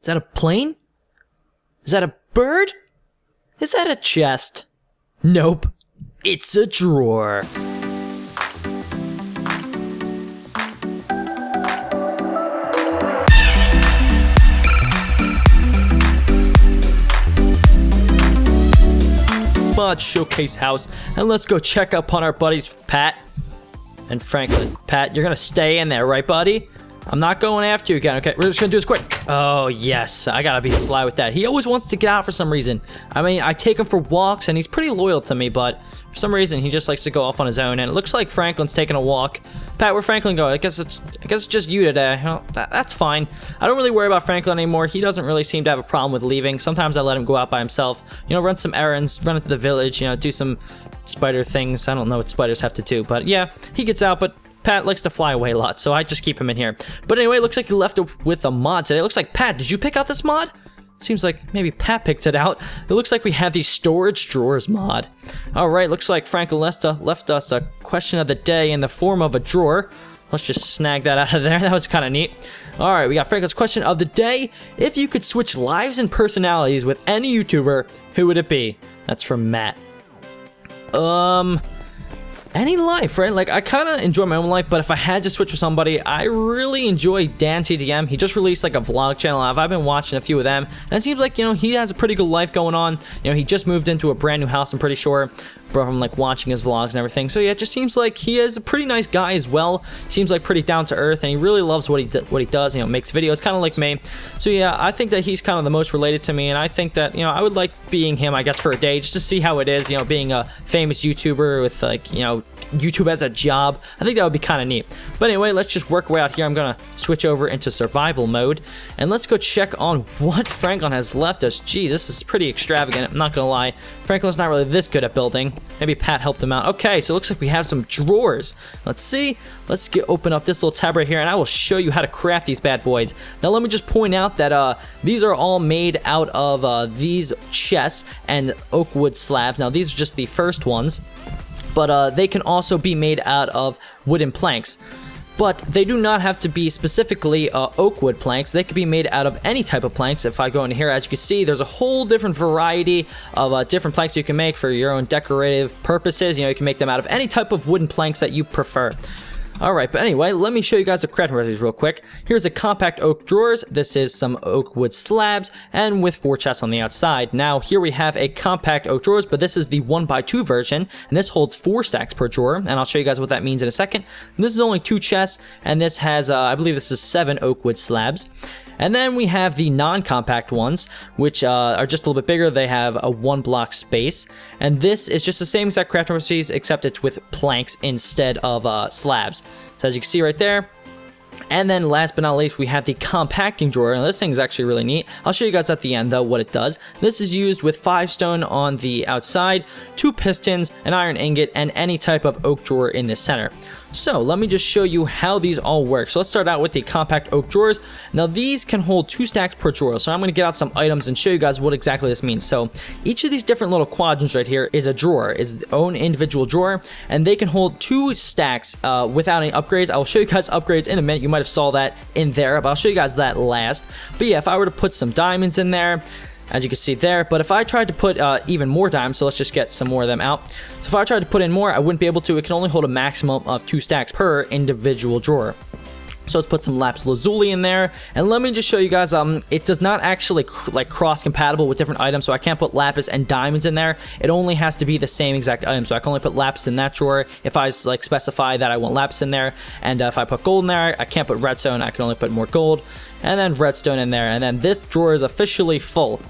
Is that a plane? Is that a bird? Is that a chest? Nope. It's a drawer. Mod Showcase house, and let's go check up on our buddies Pat and Franklin. Pat, you're gonna stay in there, right, buddy? I'm not going after you again, okay? We're just gonna do this quick. Oh, yes. I gotta be sly with that. He always wants to get out for some reason. I mean, I take him for walks, and he's pretty loyal to me, but for some reason, he just likes to go off on his own, and it looks like Franklin's taking a walk. Pat, where'd Franklin go? I guess it's just you today. Well, that's fine. I don't really worry about Franklin anymore. He doesn't really seem to have a problem with leaving. Sometimes I let him go out by himself. You know, run some errands, run into the village, you know, do some spider things. I don't know what spiders have to do, but yeah, he gets out, but Pat likes to fly away a lot, so I just keep him in here. But anyway, it looks like he left it with a mod today. It looks like, Pat, did you pick out this mod? Seems like maybe Pat picked it out. It looks like we have the storage drawers mod. Alright, looks like Franklin left us a question of the day in the form of a drawer. Let's just snag that out of there. That was kind of neat. Alright, we got Franklin's question of the day. If you could switch lives and personalities with any YouTuber, who would it be? That's from Matt. Any life, right? Like, I kind of enjoy my own life, but if I had to switch with somebody, I really enjoy Dan TDM. He just released, like, a vlog channel. I've been watching a few of them, and it seems like, you know, he has a pretty good life going on. You know, he just moved into a brand new house, I'm pretty sure, from, like, watching his vlogs and everything. So, yeah, it just seems like he is a pretty nice guy as well. Seems like pretty down to earth, and he really loves what he does, you know, makes videos, kind of like me. So, yeah, I think that he's kind of the most related to me, and I think that, you know, I would like being him, I guess, for a day, just to see how it is, you know, being a famous YouTuber with, like, you know, YouTube as a job. I think that would be kind of neat. But anyway, let's just work our way out here. I'm gonna switch over into survival mode, and let's go check on what Franklin has left us. Gee, this is pretty extravagant, I'm not gonna lie. Franklin's not really this good at building. Maybe Pat helped him out. Okay, so it looks like we have some drawers. Let's see. Let's open up this little tab right here, and I will show you how to craft these bad boys. Now, let me just point out that these are all made out of these chests and oak wood slabs. Now, these are just the first ones, but they can also be made out of wooden planks. But they do not have to be specifically oak wood planks. They could be made out of any type of planks. If I go into here, as you can see, there's a whole different variety of different planks you can make for your own decorative purposes. You know, you can make them out of any type of wooden planks that you prefer. Alright, but anyway, let me show you guys the crafting recipes real quick. Here's a compact oak drawers. This is some oak wood slabs, and with 4 chests on the outside. Now, here we have a compact oak drawers, but this is the 1x2 version, and this holds 4 stacks per drawer, and I'll show you guys what that means in a second. And this is only 2 chests, and this has, I believe this is 7 oak wood slabs. And then we have the non-compact ones, which are just a little bit bigger. They have a 1 block space. And this is just the same exact crafting recipes, except it's with planks instead of slabs. So as you can see right there. And then last but not least, we have the compacting drawer. Now, this thing is actually really neat. I'll show you guys at the end, though, what it does. This is used with 5 stone on the outside, 2 pistons, an iron ingot, and any type of oak drawer in the center. So let me just show you how these all work. So let's start out with the compact oak drawers. Now, these can hold 2 stacks per drawer. So I'm going to get out some items and show you guys what exactly this means. So each of these different little quadrants right here is a drawer, is its own individual drawer, and they can hold 2 stacks without any upgrades. I will show you guys upgrades in a minute. You might have saw that in there, but I'll show you guys that last. But yeah, if I were to put some diamonds in there, as you can see there, but if I tried to put even more diamonds, so let's just get some more of them out. So if I tried to put in more, I wouldn't be able to. It can only hold a maximum of 2 stacks per individual drawer. So let's put some lapis lazuli in there, and let me just show you guys, it does not actually like cross-compatible with different items, so I can't put lapis and diamonds in there. It only has to be the same exact item, so I can only put lapis in that drawer if I like specify that I want lapis in there, and if I put gold in there, I can't put redstone, I can only put more gold, and then redstone in there, and then this drawer is officially full.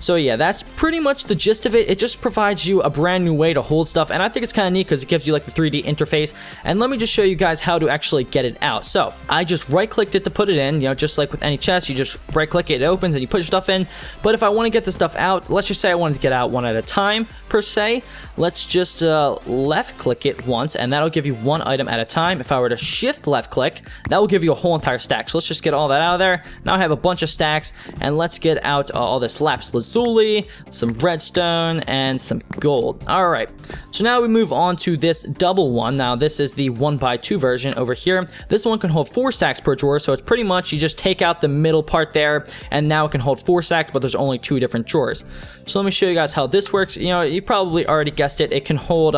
So yeah, that's pretty much the gist of it. It just provides you a brand new way to hold stuff, and I think it's kind of neat because it gives you like the 3D interface. And let me just show you guys how to actually get it out. So I just right-clicked it to put it in, you know, just like with any chest, you just right-click it, it opens, and you put your stuff in. But if I want to get the stuff out, let's just say I wanted to get out one at a time, per se. Let's just left-click it once, and that'll give you 1 item at a time. If I were to shift left-click, that will give you a whole entire stack. So let's just get all that out of there. there. Now I have a bunch of stacks, and let's get out all this lapis lazuli, some redstone, and some gold. All right, so now we move on to this double one. Now this is the 1x2 version over here. This one can hold 4 stacks per drawer, so it's pretty much you just take out the middle part there, and now it can hold 4 stacks, but there's only 2 different drawers. So let me show you guys how this works. You know, you probably already guessed it. It can hold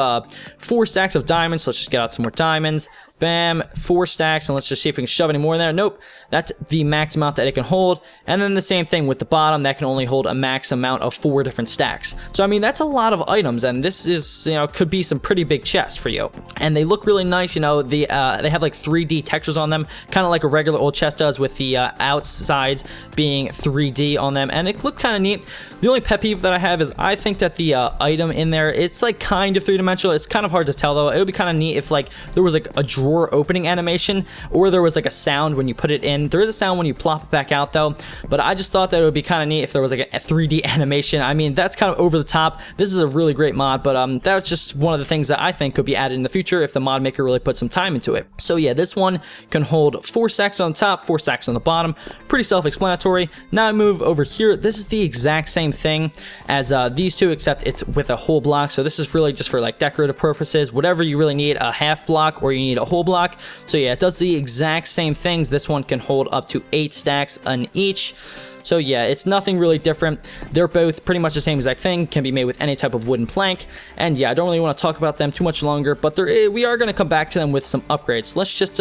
4 stacks of diamonds. So let's just get out some more diamonds. Bam, 4 stacks, and let's just see if we can shove any more in there. Nope, that's the max amount that it can hold. And then the same thing with the bottom, that can only hold a max amount of 4 different stacks. So I mean, that's a lot of items, and this is, you know, could be some pretty big chests for you. And they look really nice. You know, they have like 3D textures on them, kind of like a regular old chest does, with the outsides being 3D on them, and it looked kind of neat. The only pet peeve that I have is I think that the item in there, it's like kind of 3-dimensional. It's kind of hard to tell though. It would be kind of neat if like there was like a drawer opening animation, or there was like a sound when you put it in. There is a sound when you plop it back out though, but I just thought that it would be kind of neat if there was like a 3D animation. I mean, that's kind of over the top. This is a really great mod, but that's just one of the things that I think could be added in the future if the mod maker really put some time into it. So yeah, this one can hold 4 stacks on the top, 4 stacks on the bottom. Pretty self-explanatory. Now I move over here. This is the exact same thing as these two, except it's with a whole block. So this is really just for like decorative purposes, whatever you really need, a half block or you need a whole block. So yeah, it does the exact same things. This one can hold up to 8 stacks on each. So yeah, it's nothing really different. They're both pretty much the same exact thing, can be made with any type of wooden plank. And yeah, I don't really want to talk about them too much longer, but we are going to come back to them with some upgrades. Let's just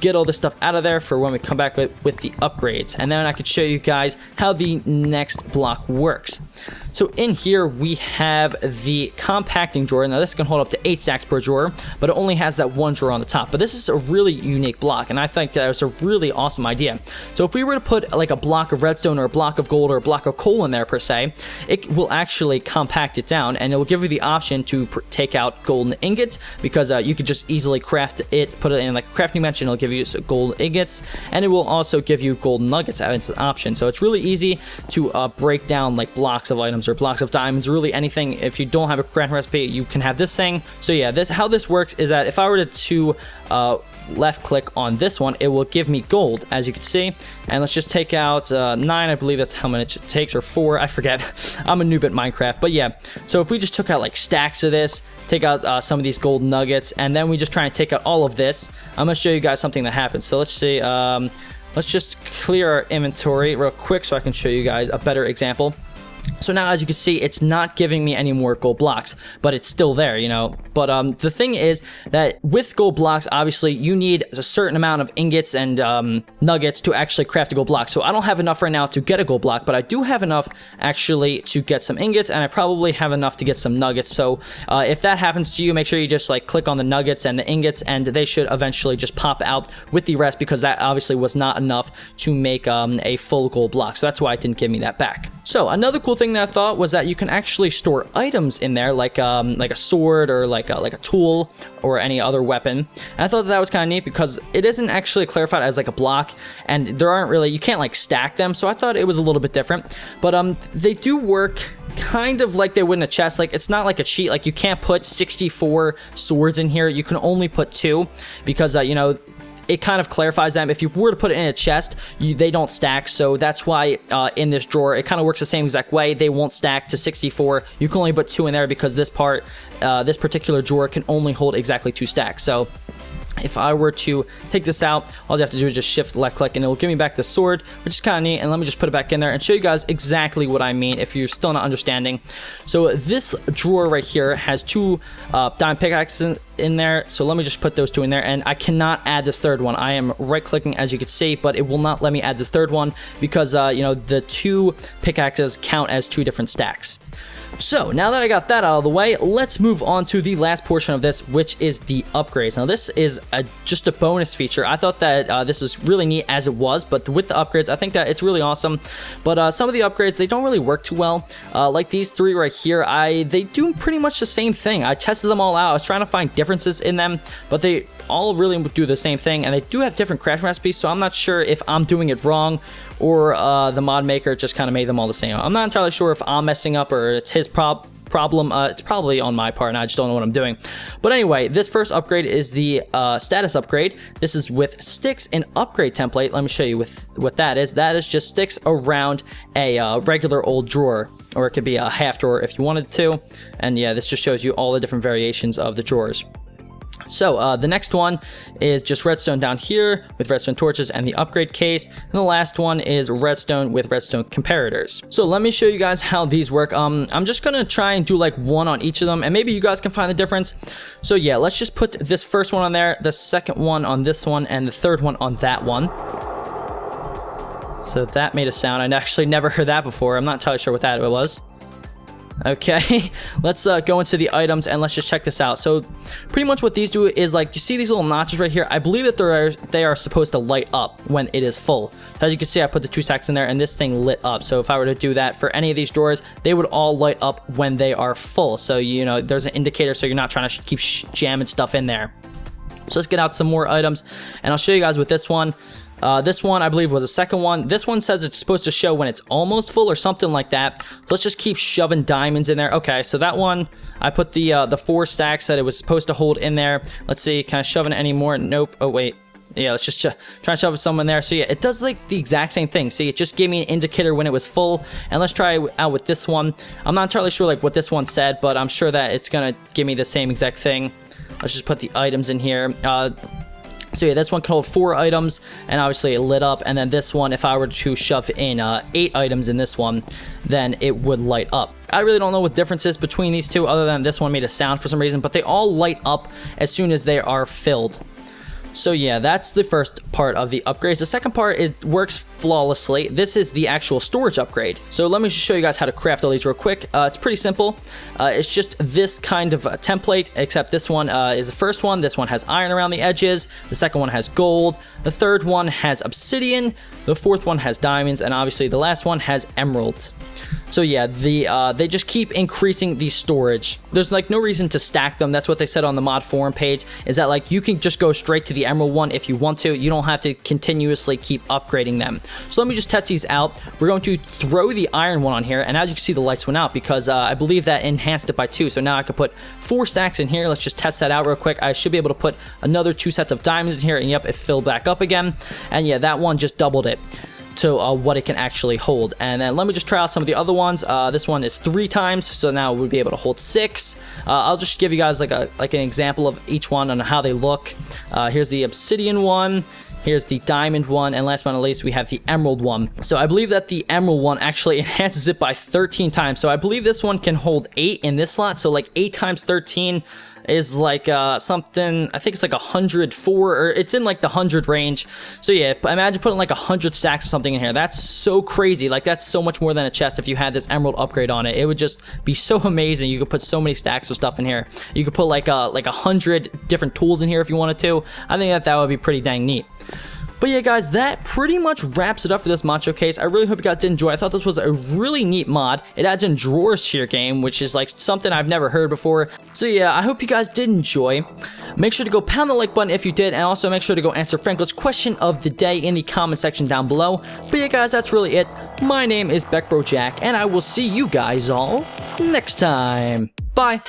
get all this stuff out of there for when we come back with the upgrades. And then I could show you guys how the next block works. So in here we have the compacting drawer. Now this can hold up to 8 stacks per drawer, but it only has that one drawer on the top. But this is a really unique block, and I think that it's a really awesome idea. So if we were to put like a block of redstone or a block of gold or a block of coal in there per se, it will actually compact it down, and it will give you the option to take out golden ingots, because you could just easily craft it, put it in like a crafting bench, and it'll give you gold ingots, and it will also give you golden nuggets as an option. So it's really easy to break down like blocks of items or blocks of diamonds, or really anything. If you don't have a crafting recipe, you can have this thing. So yeah, how this works is that if I were to left click on this one, it will give me gold, as you can see. And let's just take out 9, I believe that's how much it takes, or 4, I forget. I'm a noob at Minecraft, but yeah. So if we just took out like stacks of this, take out some of these gold nuggets, and then we just try and take out all of this, I'm gonna show you guys something that happens. So let's see, let's just clear our inventory real quick so I can show you guys a better example. So now, as you can see, it's not giving me any more gold blocks, but it's still there, you know. But the thing is that with gold blocks, obviously, you need a certain amount of ingots and nuggets to actually craft a gold block. So I don't have enough right now to get a gold block, but I do have enough actually to get some ingots, and I probably have enough to get some nuggets. So if that happens to you, make sure you just like click on the nuggets and the ingots, and they should eventually just pop out with the rest, because that obviously was not enough to make a full gold block. So that's why it didn't give me that back. So another cool thing that I thought was that you can actually store items in there, like a sword or like a tool or any other weapon. And I thought that was kind of neat, because it isn't actually clarified as like a block, and there aren't really, you can't like stack them. So I thought it was a little bit different, but they do work kind of like they would in a chest. Like, it's not like a cheat. Like, you can't put 64 swords in here. You can only put 2, because you know, it kind of clarifies them. If you were to put it in a chest, they don't stack. So that's why in this drawer, it kind of works the same exact way. They won't stack to 64. You can only put 2 in there, because this particular drawer can only hold exactly 2 stacks. So if I were to take this out, all you have to do is just shift left click, and it will give me back the sword, which is kind of neat. And let me just put it back in there and show you guys exactly what I mean if you're still not understanding. So this drawer right here has 2 diamond pickaxes in there. So let me just put those 2 in there, and I cannot add this third one. I am right clicking, as you can see, but it will not let me add this third one, because you know, the 2 pickaxes count as 2 different stacks. So now that I got that out of the way, let's move on to the last portion of this, which is the upgrades. Now this is just a bonus feature. I thought that this was really neat as it was, but with the upgrades, I think that it's really awesome. But some of the upgrades, they don't really work too well. Like these 3 right here, they do pretty much the same thing. I tested them all out. I was trying to find differences in them, but they all really do the same thing, and they do have different crafting recipes, so I'm not sure if I'm doing it wrong, or the mod maker just kind of made them all the same. I'm not entirely sure if I'm messing up or it's his problem. It's probably on my part, and I just don't know what I'm doing. But anyway, this first upgrade is the status upgrade. This is with sticks and upgrade template. Let me show you with what that is. That is just sticks around a regular old drawer, or it could be a half drawer if you wanted to. And yeah, this just shows you all the different variations of the drawers. So the next one is just redstone down here with redstone torches and the upgrade case. And the last one is redstone with redstone comparators. So let me show you guys how these work. I'm just going to try and do like one on each of them, and maybe you guys can find the difference. So yeah, let's just put this first one on there, the second one on this one, and the third one on that one. So that made a sound. I actually never heard that before. I'm not entirely sure what that was. Okay, let's go into the items and let's just check this out. So pretty much what these do is, like, you see these little notches right here. I believe that they are supposed to light up when it is full. So as you can see, I put the 2 stacks in there and this thing lit up. So if I were to do that for any of these drawers, they would all light up when they are full. So, you know, there's an indicator so you're not trying to keep jamming stuff in there. So let's get out some more items and I'll show you guys with this one. This one, I believe, was the second one. This one says it's supposed to show when it's almost full or something like that. Let's just keep shoving diamonds in there. Okay, so that one, I put the 4 stacks that it was supposed to hold in there. Let's see, can I shove it any more? Nope. Oh, wait. Yeah, let's just try and shove some in there. So yeah, it does like the exact same thing. See, it just gave me an indicator when it was full. And let's try out with this one. I'm not entirely sure like what this one said, but I'm sure that it's gonna give me the same exact thing. Let's just put the items in here. So yeah, this one can hold 4 items, and obviously it lit up. And then this one, if I were to shove in 8 items in this one, then it would light up. I really don't know what difference is between these two, other than this one made a sound for some reason, but they all light up as soon as they are filled. So yeah, that's the first part of the upgrades. The second part, it works flawlessly. This is the actual storage upgrade. So let me just show you guys how to craft all these real quick. It's pretty simple. It's just this kind of template, except this one is the first one. This one has iron around the edges. The second one has gold. The third one has obsidian. The fourth one has diamonds. And obviously the last one has emeralds. So yeah, they just keep increasing the storage. There's like no reason to stack them. That's what they said on the mod forum page, is that like you can just go straight to the emerald one if you want to. You don't have to continuously keep upgrading them. So let me just test these out. We're going to throw the iron one on here, and as you can see, the lights went out because I believe that enhanced it by 2. So now I could put 4 stacks in here. Let's just test that out real quick. I should be able to put another 2 sets of diamonds in here, and yep, it filled back up again. And yeah, that one just doubled it to what it can actually hold. And then let me just try out some of the other ones. This one is 3 times, so now we'll be able to hold 6. I'll just give you guys like an example of each one and how they look. Here's the obsidian one. Here's the diamond one, and last but not least, we have the emerald one. So I believe that the emerald one actually enhances it by 13 times. So I believe this one can hold 8 in this slot. So like 8 times 13 is like something, I think it's like 104, or it's in like the 100 range. So yeah, imagine putting like 100 stacks or something in here. That's so crazy. Like that's so much more than a chest if you had this emerald upgrade on it. It would just be so amazing. You could put so many stacks of stuff in here. You could put like 100 different tools in here if you wanted to. I think that would be pretty dang neat. But yeah, guys, that pretty much wraps it up for this mod showcase. I really hope you guys did enjoy. I thought this was a really neat mod. It adds in drawers to your game, which is like something I've never heard before. So yeah, I hope you guys did enjoy. Make sure to go pound the like button if you did, and also make sure to go answer Franklin's question of the day in the comment section down below. But yeah, guys, that's really it. My name is BeckBroJack, and I will see you guys all next time. Bye.